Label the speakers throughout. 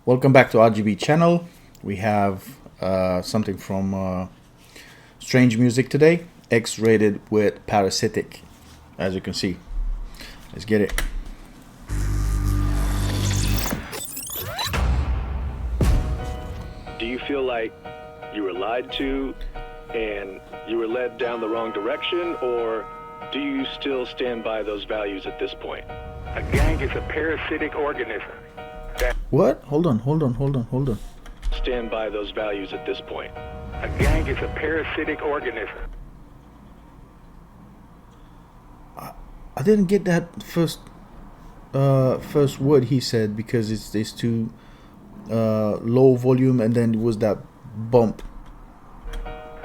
Speaker 1: Welcome back to RGB channel. We have something from Strange Music today. X-rated with Parasitic, as you can see. Let's get it.
Speaker 2: Do you feel like you were lied to and you were led down the wrong direction, or do you still stand by those values at this point?
Speaker 3: A gang is a parasitic organism.
Speaker 1: What? Hold on.
Speaker 2: Stand by those values at this point.
Speaker 3: A gang is a parasitic organism.
Speaker 1: I didn't get that first word he said because it's too low volume, and then it was that bump.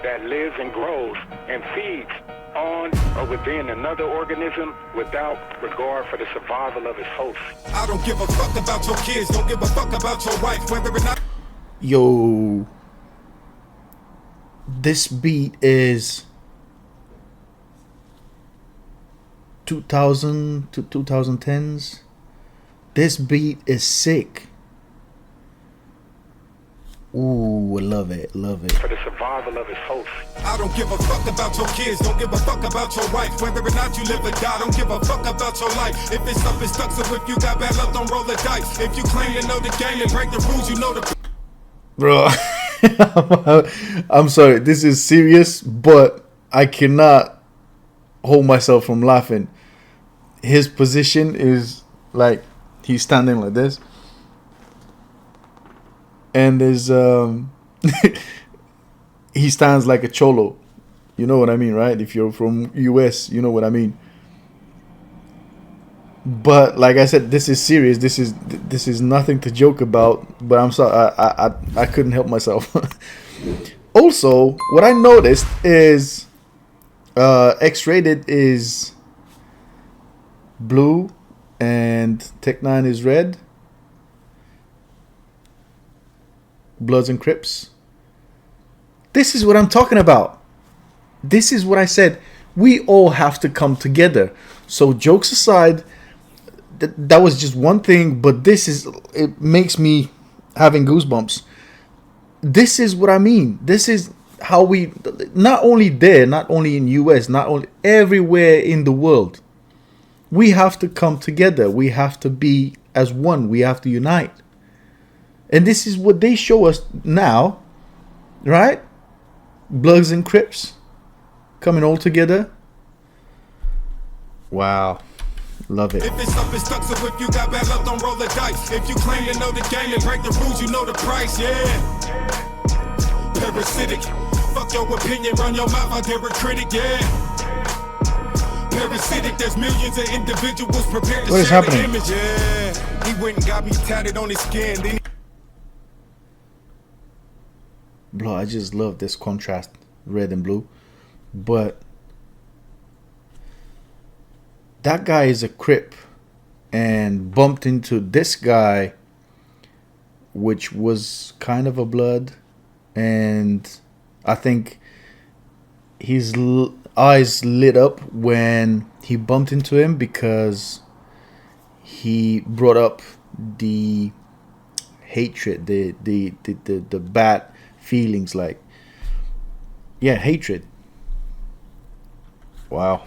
Speaker 3: That lives and grows and feeds on or within another organism without regard for the survival of its host.
Speaker 4: I don't give a fuck about your kids, don't give a fuck about your wife, whether or not.
Speaker 1: Yo, this beat is 2000 to 2010s. This beat is sick. Ooh, I love it.
Speaker 3: For the survival of its host.
Speaker 4: I don't give a fuck about your kids, don't give a fuck about your wife, whether or not you live or die, don't give a fuck about your life. If it's up, it's stuck, so if you got bad luck, don't roll the dice. If you claim to know the game and break the rules, you know the...
Speaker 1: Bro, I'm sorry, this is serious, but I cannot hold myself from laughing. His position is like he's standing like this, and there's he stands like a cholo. You know what I mean, right? If you're from US, you know what I mean. But like I said, this is serious. This is nothing to joke about. But I'm sorry, I couldn't help myself. Also, what I noticed is X-rated is blue and Tech 9 is red. Bloods and Crips. This is what I'm talking about. This is what I said. We all have to come together. So jokes aside, that was just one thing, but it makes me having goosebumps. This is what I mean. This is how we, not only there, not only in US, not only everywhere in the world, we have to come together. We have to be as one. We have to unite. And this is what they show us now, right? Bloods and Crips coming all together. Wow. Love it.
Speaker 4: If it's up, it's stuck, so if you got bad luck, don't roll the dice. If you claim to know the game and break the rules, you know the price, yeah. Parasitic, fuck your opinion, run your mouth, I dare a critic, yeah. Parasitic, there's millions of individuals prepared to share the image, yeah. He went and got me tatted on his skin, then
Speaker 1: Bro, I just love this contrast, red and blue. But that guy is a Crip and bumped into this guy, which was kind of a Blood, and I think his eyes lit up when he bumped into him because he brought up the hatred, the bad feelings, like, yeah, hatred. Wow.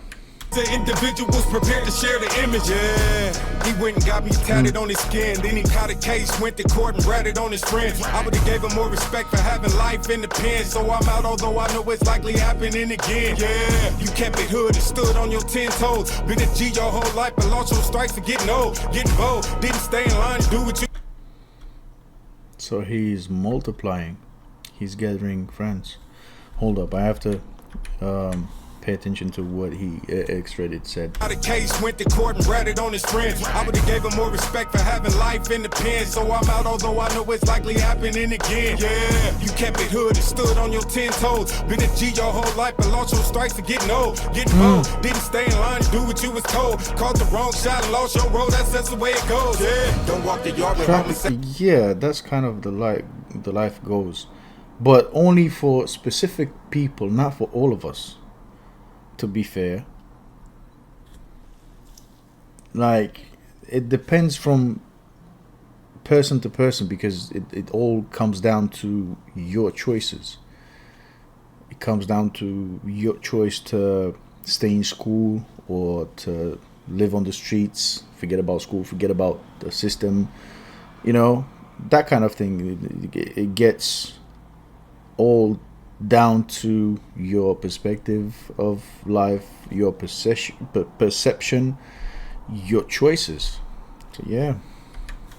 Speaker 4: the individuals prepared to share the image, yeah. He went and got me tatted on his skin, then he caught a case, went to court and ratted on his friends. I would've gave him more respect for having life in the pen, so I'm out although I know it's likely happening again, yeah. You kept it hood and stood on your 10 toes, been a G your whole life but lost your stripes for getting old, getting bold, didn't stay in line and do what you...
Speaker 1: So he's multiplying, he's gathering friends. Hold up, I have to pay attention to what he X-rated said.
Speaker 4: The case went to court and ratted on his friends. I would've gave him more respect for having life in the pen, so I'm out although I know it's likely happening again, yeah. You kept it hood and stood on your 10 toes, been a G your whole life but lost your stripes for getting old, getting old, didn't stay in line and do what you was told, caught the wrong shot and lost your road, that's the way it goes, yeah. Don't walk the yard with
Speaker 1: yeah, that's kind of the life goes, but only for specific people, not for all of us, to be fair. Like, it depends from person to person, because it all comes down to your choices. It comes down to your choice to stay in school or to live on the streets, forget about school, forget about the system, you know, that kind of thing. It gets all down to your perspective of life, your perception, your choices. So yeah.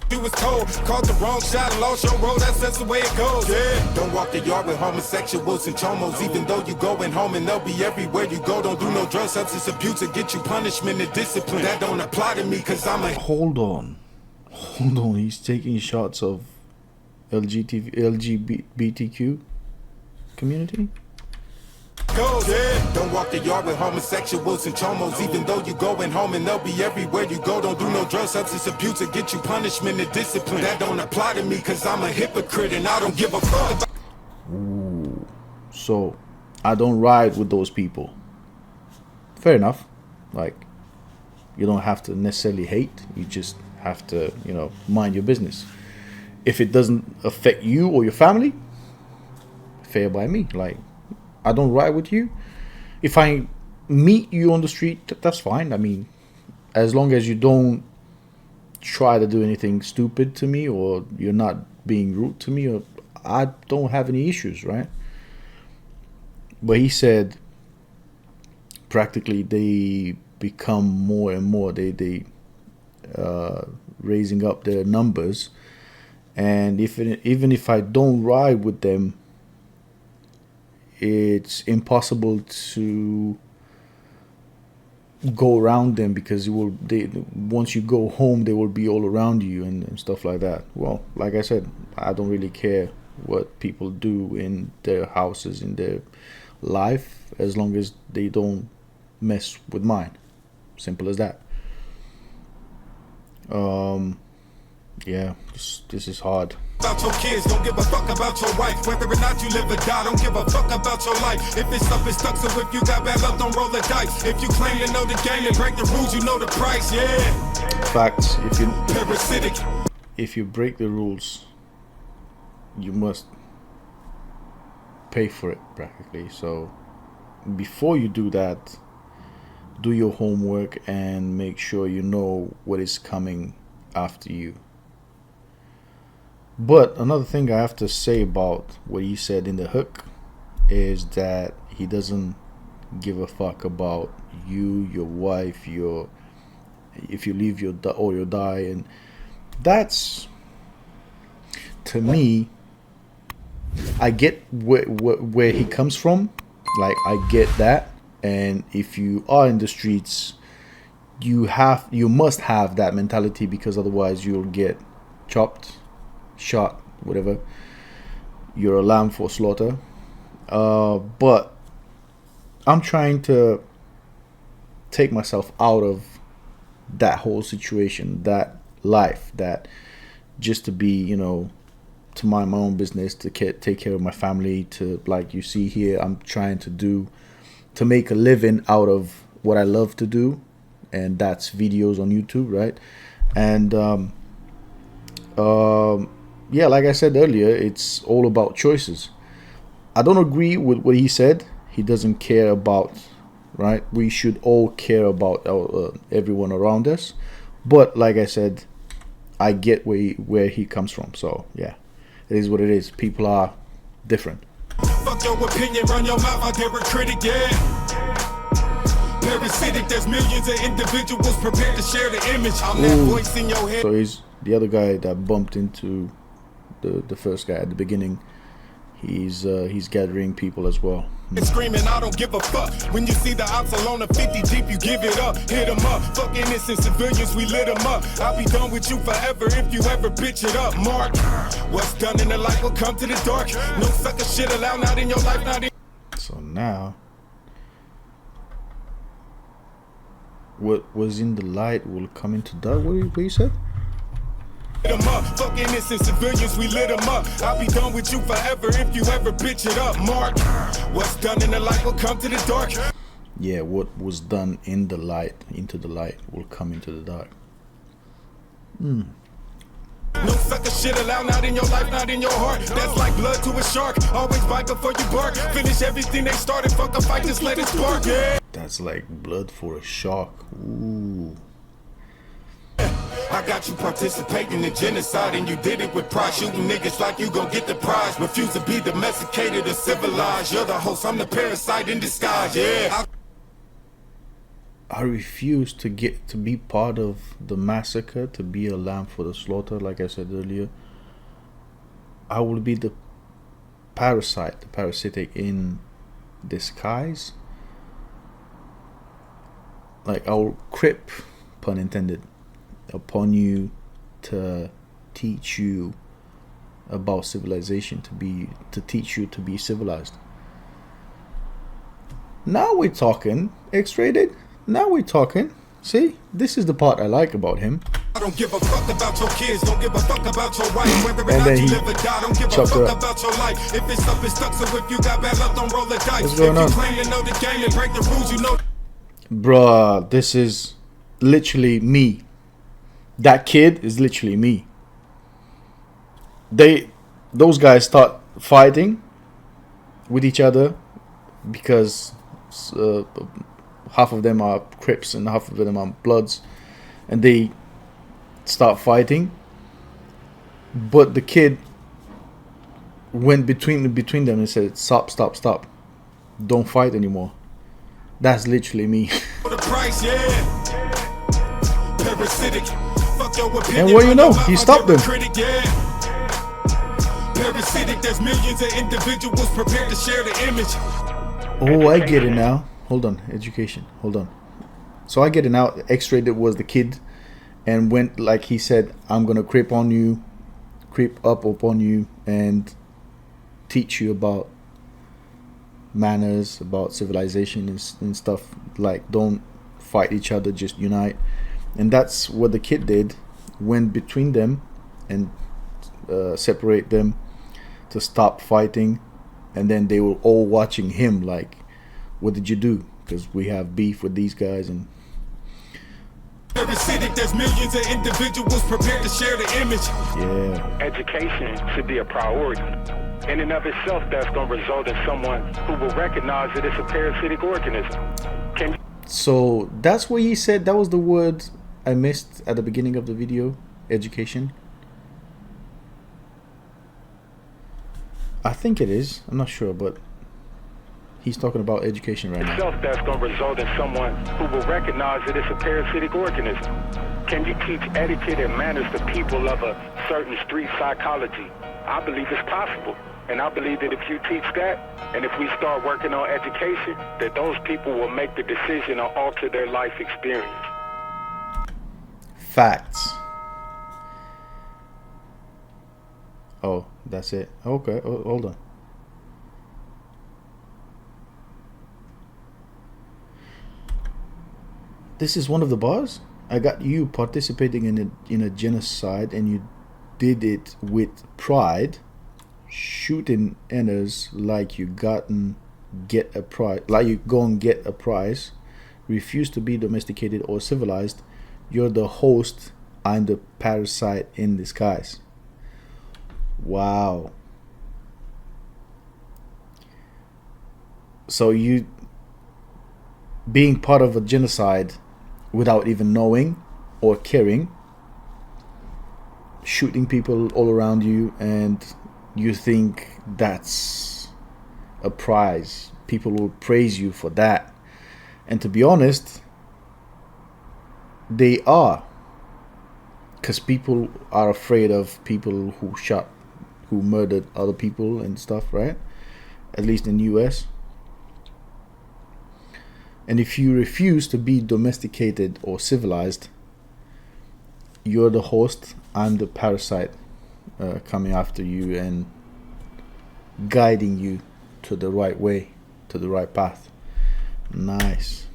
Speaker 4: You was told, caught the wrong shot and lost your road, that's the way it goes. Yeah. Don't walk the yard with homosexuals and chomos, even though you going home and they'll be everywhere you go. Don't do no drug substance abuse to get you punishment and discipline. That don't apply to me, cause I'm a...
Speaker 1: Hold on, he's taking shots of LGBTQ community?
Speaker 4: Goes. Yeah. Don't walk the yard with homosexuals and chomos, even though you going home and they'll be everywhere you go. Don't do no drug substance abuse to get you punishment and discipline. That don't apply to me, cause I'm a hypocrite and I don't give a fuck.
Speaker 1: Ooh. So I don't ride with those people. Fair enough. Like, you don't have to necessarily hate, you just have to, you know, mind your business. If it doesn't affect you or your family, fair by me. Like, I don't ride with you. If I meet you on the street, that's fine. I mean, as long as you don't try to do anything stupid to me, or you're not being rude to me, or I don't have any issues, right? But he said practically they become more and more, they raising up their numbers, and even if I don't ride with them, it's impossible to go around them, because once you go home, they will be all around you and stuff like that. Well, like I said, I don't really care what people do in their houses, in their life, as long as they don't mess with mine. Simple as that. Yeah, this is hard.
Speaker 4: About your kids, don't give a fuck about your wife. Whether or not you live or die, don't give a fuck about your life. If it's stuck, it's stuck, so if you got bad luck, don't roll the dice. If you claim to know the game and break the rules, you know the price, yeah.
Speaker 1: Facts.
Speaker 4: Parasitic.
Speaker 1: If you break the rules, you must pay for it, practically. So before you do that, do your homework and make sure you know what is coming after you. But another thing I have to say about what he said in the hook is that he doesn't give a fuck about you, your wife, if you leave or you die. And that's, to me, I get where he comes from. Like, I get that. And if you are in the streets, you must have that mentality, because otherwise you'll get chopped, shot, whatever. You're a lamb for slaughter. But I'm trying to take myself out of that whole situation, that life, that just to be, you know, to mind my own business, to take care of my family, to, like you see here, I'm trying to make a living out of what I love to do, and that's videos on YouTube, right? And yeah, like I said earlier, it's all about choices. I don't agree with what he said. He doesn't care about, right? We should all care about everyone around us. But like I said, I get where he comes from. So yeah, it is what it is. People are different.
Speaker 4: Fuck your opinion, run your mouth, I dare a critic, yeah. Parasitic, there's millions of individuals prepared to share the image. I'm that voice in your head.
Speaker 1: So he's the other guy that bumped into the first guy at the beginning. He's gathering people as well.
Speaker 4: Screaming, I don't give a fuck. When you see the ops alone a 50 deep, you give it up, hit them up. Fuck innocent civilians, we lit them up. I'll be done with you forever if you ever bitch it up, Mark. What's done in the light will come to the dark. No sucker shit allowed, not in your life, not in.
Speaker 1: So now, what was in the light will come into dark. What you said?
Speaker 4: Them up. Fuck innocent civilians, we lit them up. I'll be done with you forever if you ever bitch it up, Mark. What's done in the light will come to the dark.
Speaker 1: Yeah, what was done in the light, into the light, will come into the dark.
Speaker 4: No sucker shit allowed, not in your life, not in your heart. That's like blood to a shark. Always bite before you bark. Finish everything they started. Fuck a fight, just let it spark. Yeah.
Speaker 1: That's like blood for a shark. Ooh.
Speaker 4: I got you participating in genocide, and you did it with pride. Shooting niggas like you gon' get the prize. Refuse to be domesticated or civilized. You're the host, I'm the parasite in disguise. Yeah.
Speaker 1: I refuse to get to be part of the massacre, to be a lamb for the slaughter, like I said earlier. I will be the parasite, the parasitic in disguise. Like, I will crip, pun intended, upon you to teach you about civilization, to teach you to be civilized. Now we're talking. X-rated. Now we're talking. See, this is the part I like about him.
Speaker 4: I don't give a fuck about your kids, don't give a fuck about your wife. Whether or not you live or die, don't give a fuck about your life. If it's up, it's stuck, so if you got bad luck, don't roll the dice.
Speaker 1: What's going on?
Speaker 4: If you claim to know the game and break the rules, you know.
Speaker 1: Bruh, this is literally me. That kid is literally me. Those guys start fighting with each other because half of them are Crips and half of them are Bloods, and they start fighting. But the kid went between them and said, "Stop, stop, stop! Don't fight anymore." That's literally me.
Speaker 4: The price, yeah. Parasitic. Fuck your opinion,
Speaker 1: And what do you know? He stopped them.
Speaker 4: Parasitic, there's millions of individuals prepared to share the image.
Speaker 1: Oh, I get it now. Hold on, education. Hold on. So I get it now. X-rated was the kid, and went like he said, "I'm gonna creep up upon you, and teach you about manners, about civilization and stuff. Like, don't fight each other, just unite." And that's what the kid did. Went between them and separate them to stop fighting. And then they were all watching him like, "What did you do? Because we have beef with these guys." And
Speaker 4: there's millions of individuals prepared to share the image.
Speaker 1: Yeah.
Speaker 3: Education should be a priority. In and of itself, that's going to result in someone who will recognize that it's a parasitic organism.
Speaker 1: So that's what he said. That was the word I missed at the beginning of the video. Education. I think it is. I'm not sure, but he's talking about education right now.
Speaker 3: Itself, that's going to result in someone who will recognize that it's a parasitic organism. Can you teach etiquette and manners to people of a certain street psychology? I believe it's possible. And I believe that if you teach that, and if we start working on education, that those people will make the decision to alter their life experience.
Speaker 1: Facts. Oh, that's it. Okay, hold on. This is one of the bars. I got you participating in a genocide, and you did it with pride, shooting others like you get a prize, like you go and get a prize. Refuse to be domesticated or civilized. You're the host. I'm the parasite in disguise. Wow. So you being part of a genocide without even knowing or caring, shooting people all around you, and you think that's a prize. People will praise you for that. And to be honest, they are. Because people are afraid of people who murdered other people and stuff, right? At least in the US. And if you refuse to be domesticated or civilized, you're the host. I'm the parasite coming after you and guiding you to the right way, to the right path. Nice.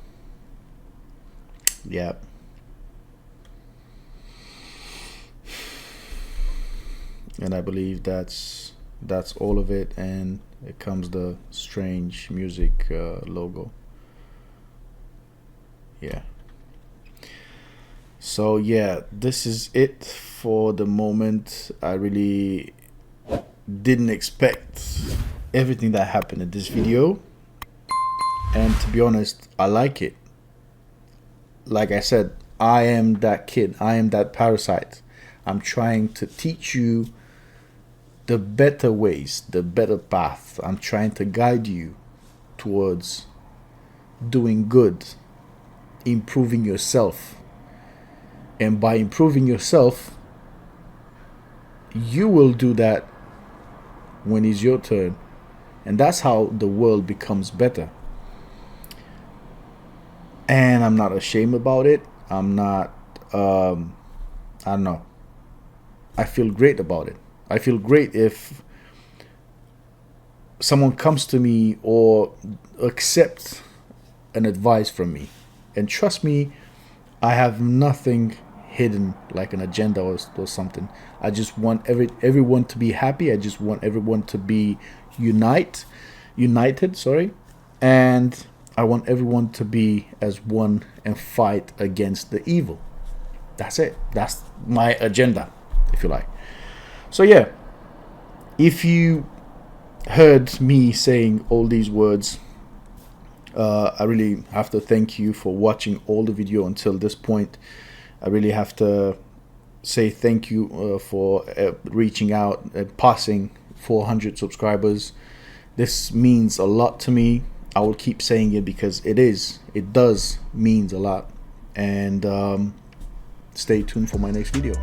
Speaker 1: Yep. And I believe that's all of it, and it comes the strange music logo. Yeah. So yeah, this is it for the moment. I really didn't expect everything that happened in this video, and to be honest, I like it. Like I said, I am that kid, I am that parasite. I'm trying to teach you the better ways, the better path. I'm trying to guide you towards doing good, improving yourself. And by improving yourself, you will do that when it's your turn. And that's how the world becomes better. And I'm not ashamed about it. I'm not, I don't know. I feel great about it. I feel great if someone comes to me or accepts an advice from me. And trust me, I have nothing hidden like an agenda or something. I just want everyone to be happy. I just want everyone to be united, sorry. And I want everyone to be as one and fight against the evil. That's it. That's my agenda, if you like. So yeah, if you heard me saying all these words, I really have to thank you for watching all the video until this point. I really have to say thank you for reaching out and passing 400 subscribers. This means a lot to me. I will keep saying it because it does means a lot. And stay tuned for my next video.